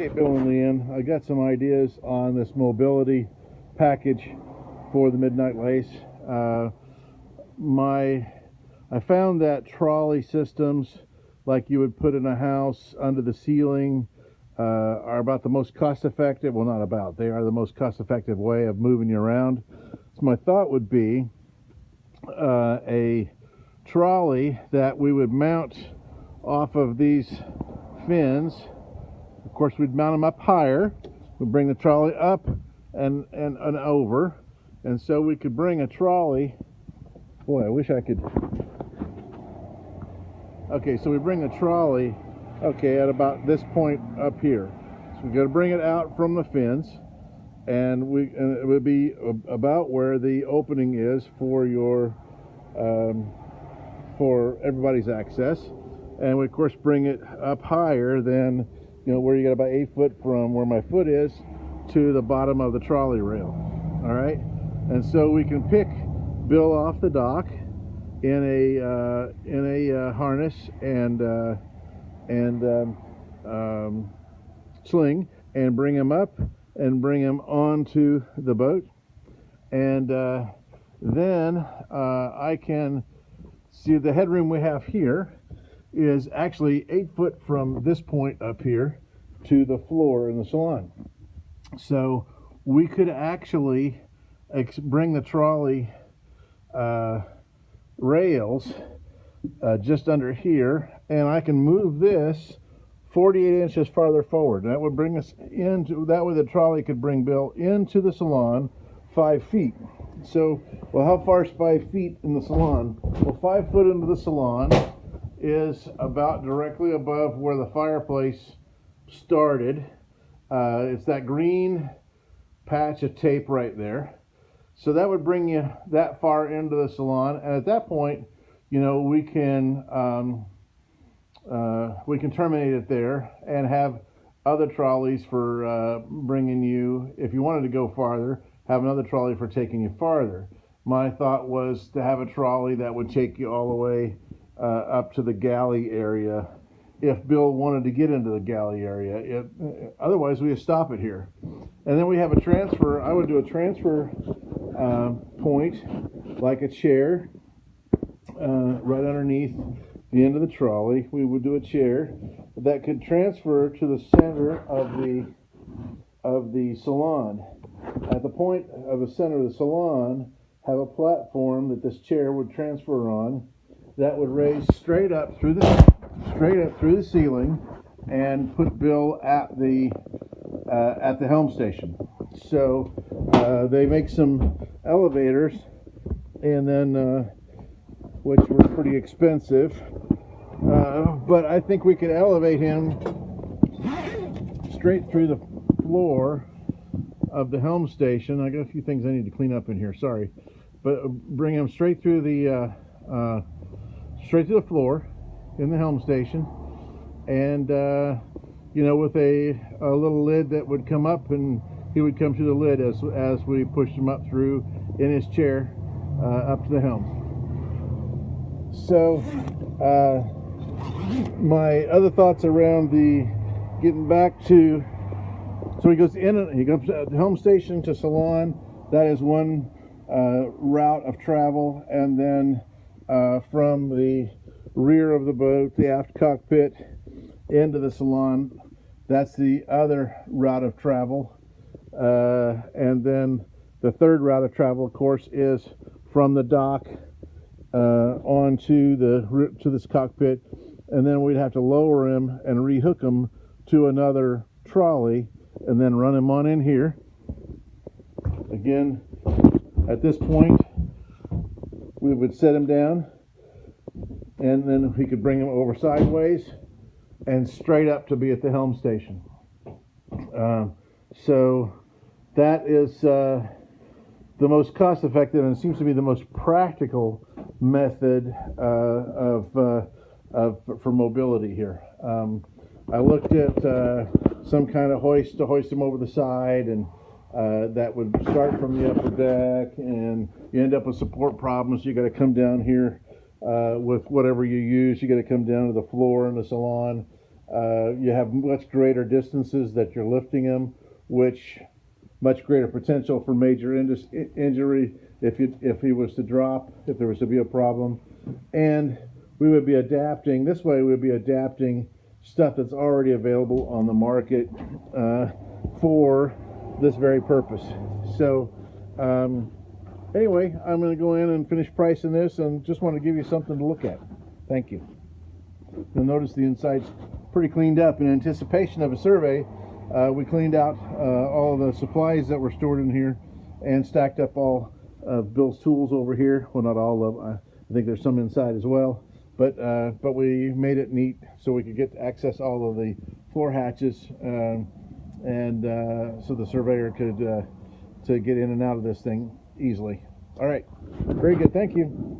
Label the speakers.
Speaker 1: Hey, Bill and Leanne, I got some ideas on this mobility package for the Midnight Lace. I found that trolley systems, like you would put in a house under the ceiling, are about the most cost-effective. Well, not about. They are the most cost-effective way of moving you around. So my thought would be a trolley that we would mount off of these fins. Of course, we'd mount them up higher. We'd bring the trolley up and over. And so we could bring a trolley. Boy, I wish I could. Okay, so we bring a trolley, okay, at about this point up here. So we got to bring it out from the fins, and it would be about where the opening is for your for everybody's access. And we of course bring it up higher than, you know, where you got about 8 foot from where my foot is to the bottom of the trolley rail. All right, and so we can pick Bill off the dock in a harness and sling, and bring him up and bring him onto the boat, and then I can see the headroom we have here is actually 8 foot from this point up here to the floor in the salon. So we could actually bring the trolley rails just under here, and I can move this 48 inches farther forward. And that would bring us into, that way the trolley could bring Bill into the salon 5 feet. So, well, how far is 5 feet in the salon? Well, 5 foot into the salon is about directly above where the fireplace started. It's that green patch of tape right there. So that would bring you that far into the salon, and at that point, you know, we can terminate it there and have other trolleys for bringing you, if you wanted to go farther, have another trolley for taking you farther. My thought was to have a trolley that would take you all the way up to the galley area if Bill wanted to get into the galley area. Otherwise, we would stop it here. And then we have a transfer. I would do a transfer point, like a chair, right underneath the end of the trolley. We would do a chair that could transfer to the center of the salon. At the point of the center of the salon, have a platform that this chair would transfer on, that would raise straight up through the ceiling, and put Bill at the helm station. So they make some elevators, and then which were pretty expensive, but I think we could elevate him straight through the floor of the helm station. I got a few things I need to clean up in here, sorry, but bring him straight through the floor in the helm station, and you know, with a little lid that would come up, and he would come to the lid as we pushed him up through in his chair up to the helm. So my other thoughts around the getting back to, so he goes to the helm station to salon. That is one route of travel, and then from the rear of the boat, the aft cockpit, into the salon, that's the other route of travel. And then the third route of travel, of course, is from the dock onto to this cockpit, and then we'd have to lower him and rehook him to another trolley, and then run him on in here. Again, at this point, we would set him down, and then we could bring him over sideways and straight up to be at the helm station. So that is the most cost-effective, and seems to be the most practical method for mobility here. I looked at some kind of hoist to hoist him over the side, and that would start from the upper deck, and you end up with support problems. You got to come down here with whatever you use. You got to come down to the floor in the salon. You have much greater distances that you're lifting them, which much greater potential for major injury if he was to drop, if there was to be a problem. And we would be adapting, this way we would be adapting stuff that's already available on the market for this very purpose. So anyway, I'm going to go in and finish pricing this, and just want to give you something to look at. Thank you. You'll notice the inside's pretty cleaned up. In anticipation of a survey, we cleaned out all of the supplies that were stored in here and stacked up all of Bill's tools over here. Well, not all of them. I think there's some inside as well. But we made it neat so we could get to access all of the floor hatches, and so the surveyor could to get in and out of this thing easily. All right, very good. Thank you.